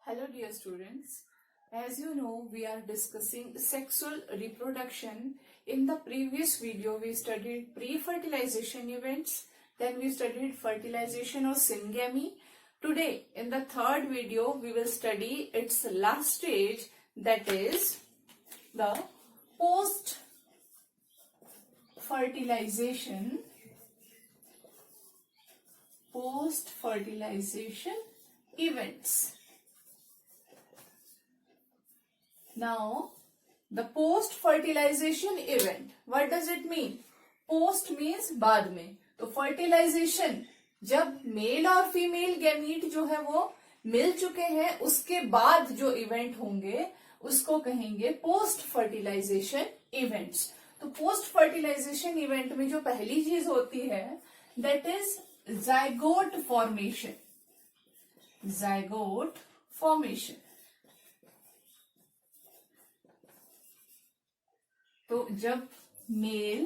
Hello dear students, as you know we are discussing sexual reproduction. In the previous video we studied pre-fertilization events, then we studied fertilization of syngamy. Today in the third video we will study its last stage, that is the post-fertilization events. Now, the post-fertilization event, what does it mean? Post means बाद में, तो fertilization जब mail और female gamete जो है वो मिल चुके हैं उसके बाद जो इवेंट होंगे उसको कहेंगे पोस्ट फर्टिलाइजेशन इवेंट्स. तो पोस्ट फर्टिलाइजेशन इवेंट में जो पहली चीज होती है that is zygote formation. Zygote formation. तो जब male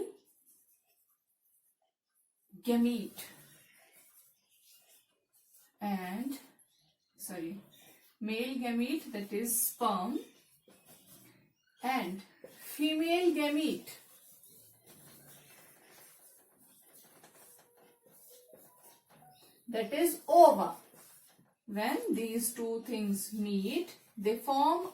gamete male gamete, that is sperm, and female gamete, that is ova, when these two things meet they form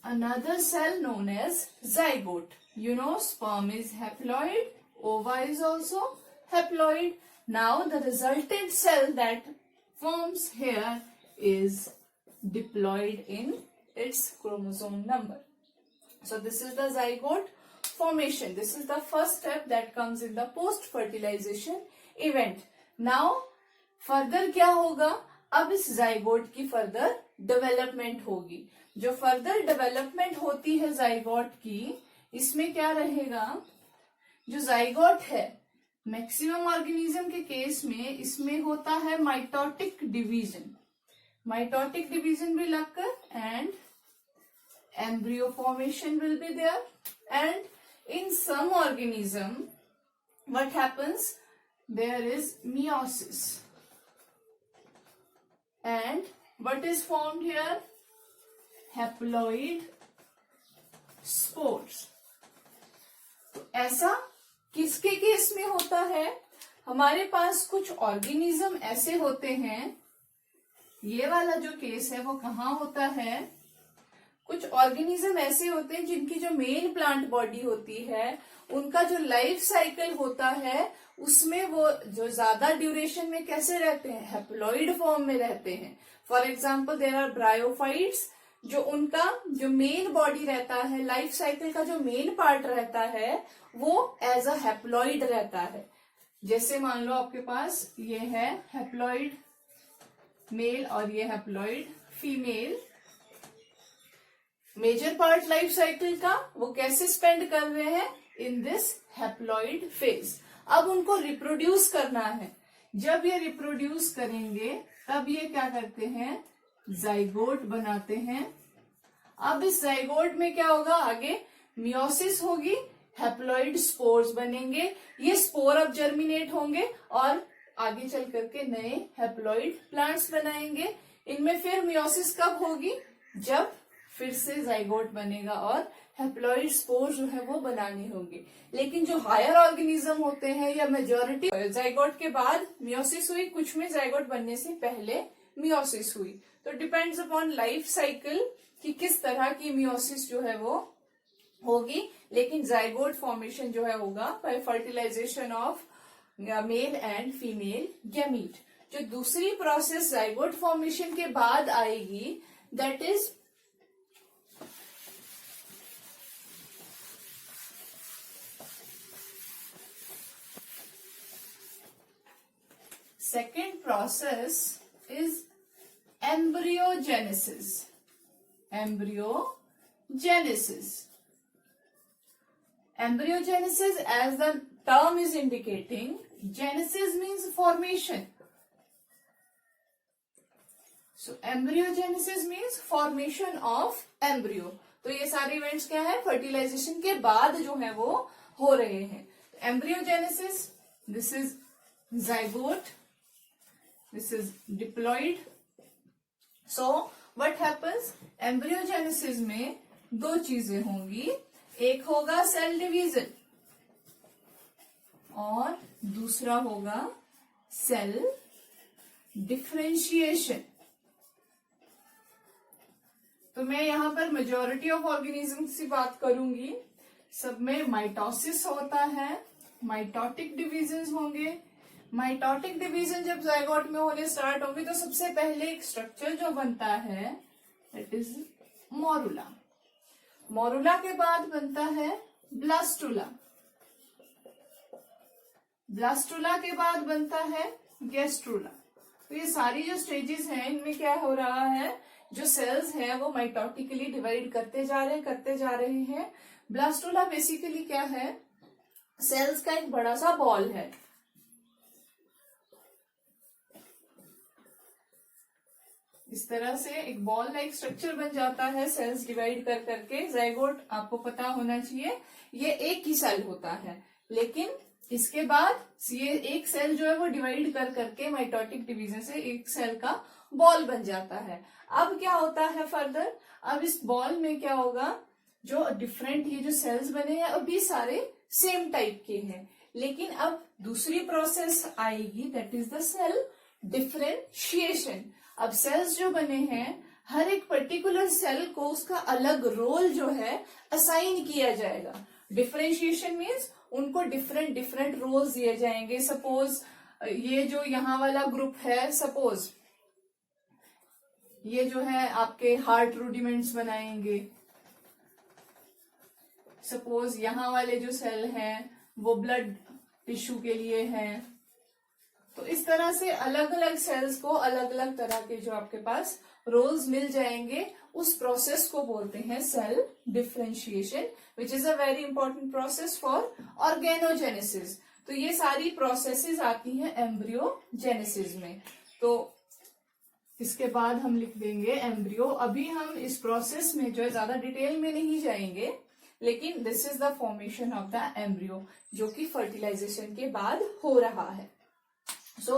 another cell known as zygote. You know, sperm is haploid, ova is also haploid. Now the resultant cell that forms here is diploid in its chromosome number. So this is the zygote formation. This is the first step that comes in the post-fertilization event. Now further क्या होगा? अब इस zygote की further development होगी. जो further development होती है zygote की, इसमें क्या रहेगा? जो zygote है मैक्सिमम ऑर्गेनिज्म के केस में इसमें होता है mitotic division. Mitotic division will occur and embryo formation will be there. And in some organism what happens? There is meiosis. And what is formed here? Haploid spores. तो ऐसा किसके case में होता है? हमारे पास कुछ ऑर्गेनिज्म ऐसे होते हैं. ये वाला जो केस है वो कहाँ होता है? कुछ ऑर्गेनिज्म ऐसे होते हैं जिनकी जो मेन प्लांट बॉडी होती है उनका जो लाइफ साइकिल होता है उसमें वो जो ज्यादा ड्यूरेशन में कैसे रहते हैं? हैप्लॉइड फॉर्म में रहते हैं. For example there are bryophytes, जो उनका जो मेन बॉडी रहता है, लाइफ साइकिल का जो मेन पार्ट रहता है वो एज अ हैप्लॉइड रहता है. जैसे मान लो आपके पास ये है हैप्लॉइड मेल और ये haploid female. Major part life cycle का वो कैसे स्पेंड कर रहे हैं? In this haploid phase. अब उनको रिप्रोड्यूस करना है. जब ये रिप्रोड्यूस करेंगे तब ये क्या करते हैं? जाइगोट बनाते हैं. अब इस जाइगोट में क्या होगा? आगे मियोसिस होगी, हैप्लॉइड स्पोर्स बनेंगे. ये स्पोर अब जर्मिनेट होंगे और आगे चल करके नए हैप्लॉइड प्लांट्स बनाएंगे. इनमें फिर मियोसिस कब होगी? जब फिर से जाइगोट बनेगा और हैप्लॉइड स्पोर जो है वो बनाने होंगे. लेकिन जो हायर ऑर्गेनिज्म होते हैं या मेजोरिटी जाइगोट के बाद मियोसिस हुई, कुछ में जाइगोट बनने से पहले मियोसिस हुई. तो डिपेंड्स अपॉन लाइफ साइकिल कि किस तरह की मियोसिस जो है वो होगी. लेकिन जाइगोट फॉर्मेशन जो है होगा by fertilization of male and female gamete. जो दूसरी प्रोसेस जाइगोट फॉर्मेशन के बाद आएगी that is second process is embryogenesis. Embryogenesis, as the term is indicating, genesis means formation. So embryogenesis means formation of embryo. तो ये सारे events क्या है? फर्टिलाइजेशन के बाद जो है वो हो रहे हैं. embryogenesis, this is zygote, this is diploid, so what happens, embryogenesis में दो चीजें होंगी, एक होगा सेल डिवीजन और दूसरा होगा सेल डिफरेंशिएशन। तो मैं यहां पर मेजॉरिटी ऑफ ऑर्गेनिजम्स की बात करूंगी, सब में माइटोसिस होता है, माइटोटिक डिवीजन होंगे। माइटोटिक डिवीजन जब जाइगोट में होने स्टार्ट होंगे तो सबसे पहले एक स्ट्रक्चर जो बनता है दैट इज मोरुला। मोरुला के बाद बनता है ब्लास्टुला, ब्लास्टुला के बाद बनता है गैस्ट्रुला। तो ये सारी जो स्टेजेस हैं इनमें क्या हो रहा है, जो सेल्स हैं वो माइटोटिकली डिवाइड करते जा रहे हैं। ब्लास्टुला बेसिकली क्या है, सेल्स का एक बड़ा सा बॉल है। इस तरह से एक बॉल लाइक स्ट्रक्चर बन जाता है सेल्स डिवाइड कर करके। जाइगोट आपको पता होना चाहिए ये एक ही सेल होता है, लेकिन इसके बाद ये एक सेल जो है वो डिवाइड कर करके माइटोटिक डिवीजन से एक सेल का बॉल बन जाता है। अब क्या होता है फर्दर, अब इस बॉल में क्या होगा, जो डिफरेंट ये जो सेल्स बने हैं अभी सारे सेम टाइप के हैं, लेकिन अब दूसरी प्रोसेस आएगी that is the cell differentiation. अब सेल्स जो बने हैं हर एक पर्टिकुलर सेल को उसका अलग रोल जो है असाइन किया जाएगा। डिफरेंशिएशन मीन्स उनको डिफरेंट डिफरेंट रोल्स दिए जाएंगे। सपोज ये जो यहाँ वाला ग्रुप है, सपोज ये जो है आपके हार्ट रूडिमेंट्स बनाएंगे। सपोज यहाँ वाले जो सेल हैं वो ब्लड टिश्यू के लिए हैं। तो इस तरह से अलग अलग सेल्स को अलग अलग तरह के जो आपके पास रोल्स मिल जाएंगे, उस प्रोसेस को बोलते हैं cell differentiation, which is a very important process for organogenesis. तो ये सारी प्रोसेसेस आती हैं एम्ब्रियोजेनेसिस में। तो इसके बाद हम लिख देंगे एम्ब्रियो। अभी हम इस प्रोसेस में जो है ज्यादा डिटेल में नहीं जाएंगे, लेकिन this is the formation of the embryo जो कि फर्टिलाइजेशन के बाद हो रहा है। So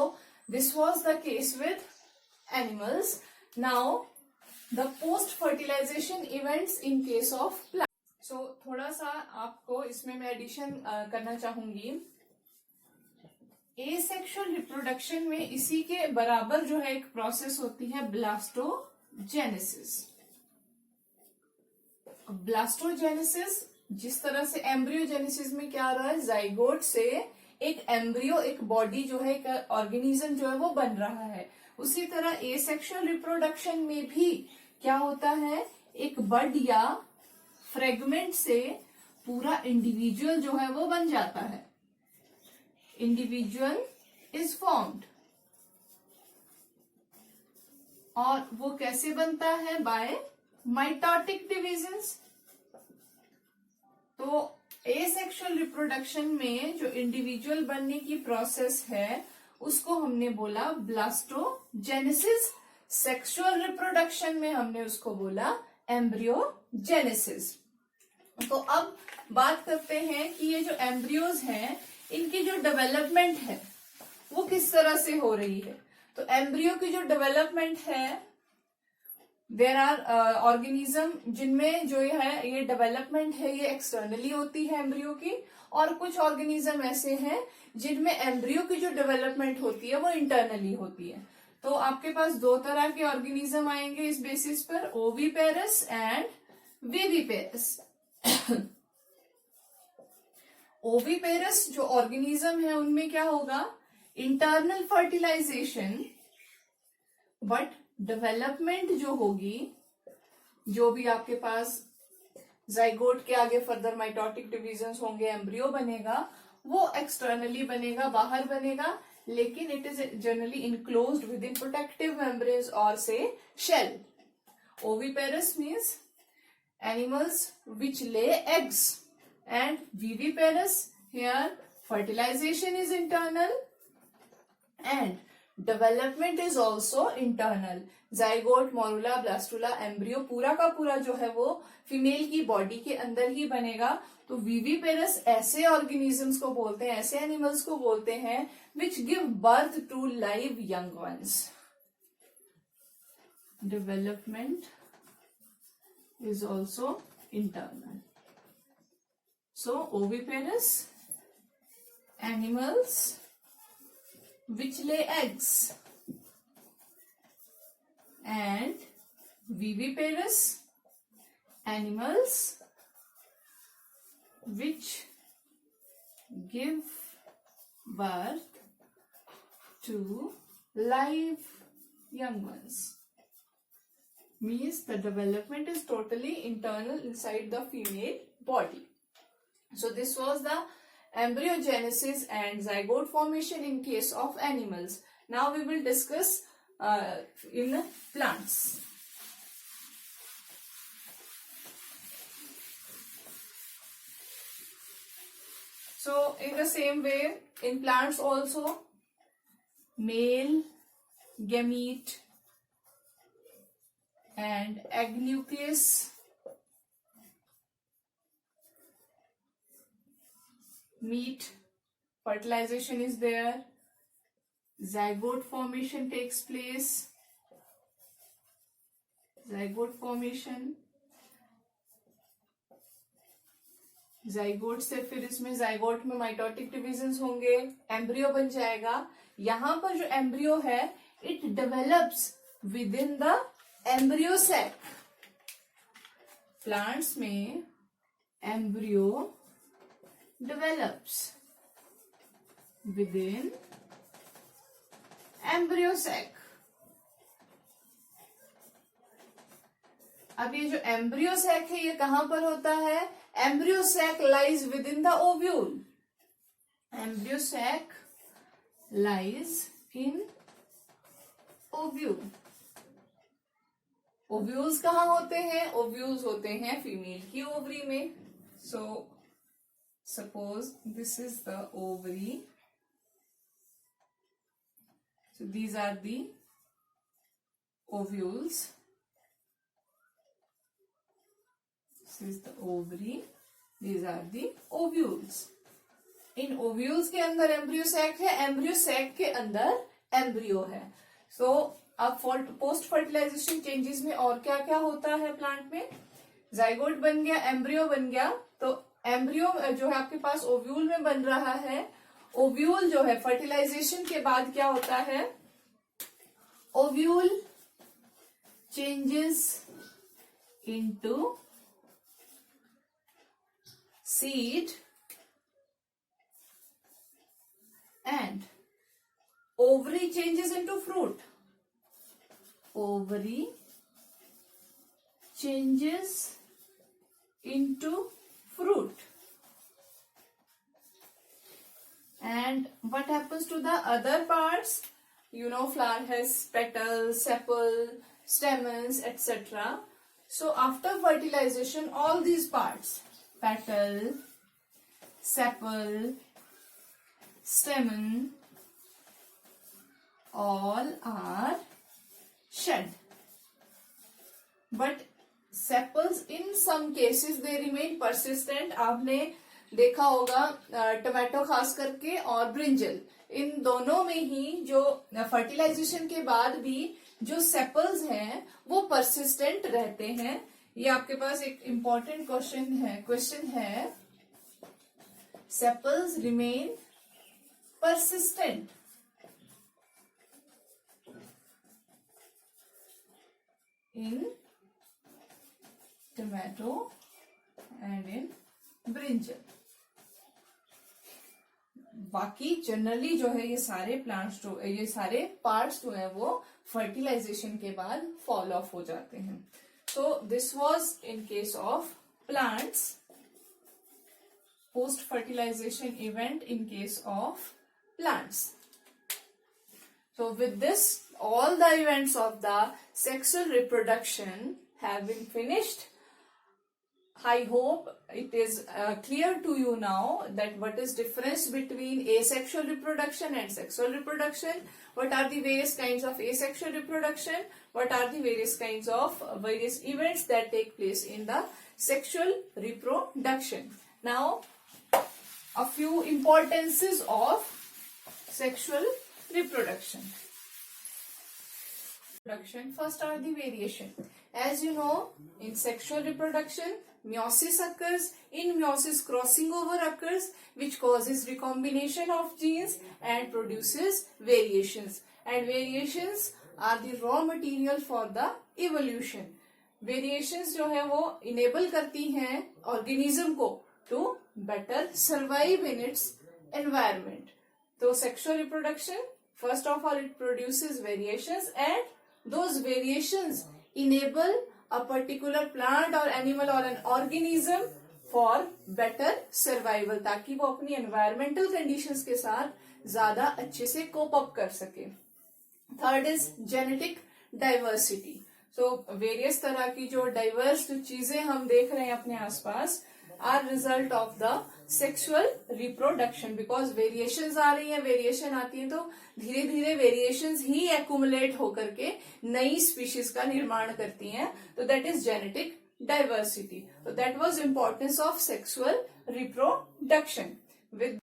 this was the case with animals. Now the post-fertilization events in case of plants. So थोड़ा सा आपको इसमें मैं एडिशन करना चाहूंगी। एसेक्सुअल रिप्रोडक्शन में इसी के बराबर जो है एक प्रोसेस होती है ब्लास्टोजेनेसिस। ब्लास्टोजेनेसिस जिस तरह से एम्ब्रियोजेनेसिस में क्या आ रहा है, जाइगोट से एक एम्ब्रियो, एक बॉडी जो है, एक ऑर्गेनिज्म जो है वो बन रहा है, उसी तरह एसेक्सुअल रिप्रोडक्शन में भी क्या होता है, एक बड या फ्रेगमेंट से पूरा इंडिविजुअल जो है वो बन जाता है। इंडिविजुअल इज फॉर्म्ड, और वो कैसे बनता है, बाय माइटोटिक डिविजन्स। तो एसेक्सुअल रिप्रोडक्शन में जो इंडिविजुअल बनने की प्रोसेस है उसको हमने बोला ब्लास्टोजेनेसिस। सेक्सुअल रिप्रोडक्शन में हमने उसको बोला एम्ब्रियोजेनेसिस। तो अब बात करते हैं कि ये जो एम्ब्रियोज हैं इनकी जो डेवलपमेंट है वो किस तरह से हो रही है। तो एम्ब्रियो की जो डेवलपमेंट है, देर आर ऑर्गेनिज्म जिनमें जो है ये डेवलपमेंट है ये एक्सटर्नली होती है एम्ब्रियो की, और कुछ ऑर्गेनिज्म ऐसे हैं जिनमें एम्ब्रियो की जो डेवलपमेंट होती है वो इंटरनली होती है। तो आपके पास दो तरह के ऑर्गेनिज्म आएंगे इस बेसिस पर, ओविपेरस एंड विविपेरस। ओविपेरस जो ऑर्गेनिज्म है उनमें क्या होगा, इंटरनल फर्टिलाइजेशन, बट डेवलपमेंट जो होगी, जो भी आपके पास जाइगोट के आगे फर्दर माइटोटिक डिविजन्स होंगे, एम्ब्रियो बनेगा, वो एक्सटर्नली बनेगा, बाहर बनेगा, लेकिन it is generally enclosed within protective membranes और से shell. Oviparous means animals which lay eggs, and viviparous here fertilization is internal and development is also internal. Zygote, morula, blastula, embryo पूरा का पूरा जो है वो फीमेल की body के अंदर ही बनेगा। तो विविपेरस ऐसे ऑर्गेनिजम्स को बोलते हैं, ऐसे एनिमल्स को बोलते हैं which give birth to live young ones. development is also internal. So oviparous animals which lay eggs and viviparous animals which give birth to live young ones. Means the development is totally internal inside the female body. So this was the embryogenesis and zygote formation in case of animals. Now we will discuss in plants. So in the same way, in plants also, male gamete and egg nucleus meet, fertilization is there, zygote formation takes place, zygote formation, zygote से फिर इसमें zygote में mitotic divisions होंगे, embryo बन जाएगा. यहाँ पर जो embryo है, it develops within the embryo sac. Plants में embryo develops within embryo sac. अब ये जो embryo sac है ये कहां पर होता है? Embryo sac lies within the ovule. Embryo sac lies in ovule. Ovules कहाँ होते हैं? Ovules होते हैं फीमेल की ओवरी में. So suppose this is the ovary. So these are the ovules. This is the ovary. These are the ovules. In ovules के अंदर embryo sac है, embryo sac के अंदर embryo है. So अब पोस्ट फर्टिलाइजेशन चेंजेस में और क्या क्या होता है प्लांट में? जाइगोट बन गया, एम्ब्रियो बन गया. तो एम्ब्रियो जो है आपके पास ओव्यूल में बन रहा है. ओव्यूल जो है फर्टिलाइजेशन के बाद क्या होता है? Ovule changes into seed and ovary changes into fruit. Ovary changes into fruit. And what happens to the other parts? You know, flower has petals, sepal, stamens, etc. So after fertilization, all these parts, petal, sepal, stamen, all are shed. But sepals in some cases they remain persistent. आपने देखा होगा tomato खास करके और brinjal, इन दोनों में ही जो fertilisation के बाद भी जो सेपल्स हैं वो परसिस्टेंट रहते हैं. ये आपके पास एक इम्पॉर्टेंट क्वेश्चन है. Sepals remain persistent in tomato and in brinjal. बाकी जनरली जो है ये सारे प्लांट्स जो ये सारे पार्ट्स जो है वो फर्टिलाइजेशन के बाद फॉल ऑफ हो जाते हैं. So this was in case of plants, post fertilization event in case of plants. So with this, all the events of the sexual reproduction have been finished. I hope it is clear to you now that what is difference between asexual reproduction and sexual reproduction. What are the various kinds of asexual reproduction? What are the various kinds of various events that take place in the sexual reproduction? Now, a few importances of sexual reproduction. reproduction. First are the variation. As you know, in sexual reproduction, meiosis occurs. In meiosis, crossing over occurs, which causes recombination of genes and produces variations. And variations are the raw material for the evolution. Variations जो है वो enable करती हैं organism को to better survive in its environment. So sexual reproduction, first of all, it produces variations, and those variations enable a particular plant or animal or an organism for better survival, ताकि वो अपनी environmental conditions के साथ ज्यादा अच्छे से cope up कर सके. Third is genetic diversity. So various तरह की जो diverse जो चीजें हम देख रहे हैं अपने आसपास are result of the sexual reproduction, because variations आ रही हैं, variation आती है तो धीरे धीरे variations ही accumulate होकर के नई species का निर्माण करती हैं. तो that is genetic diversity. So that was importance of sexual reproduction. With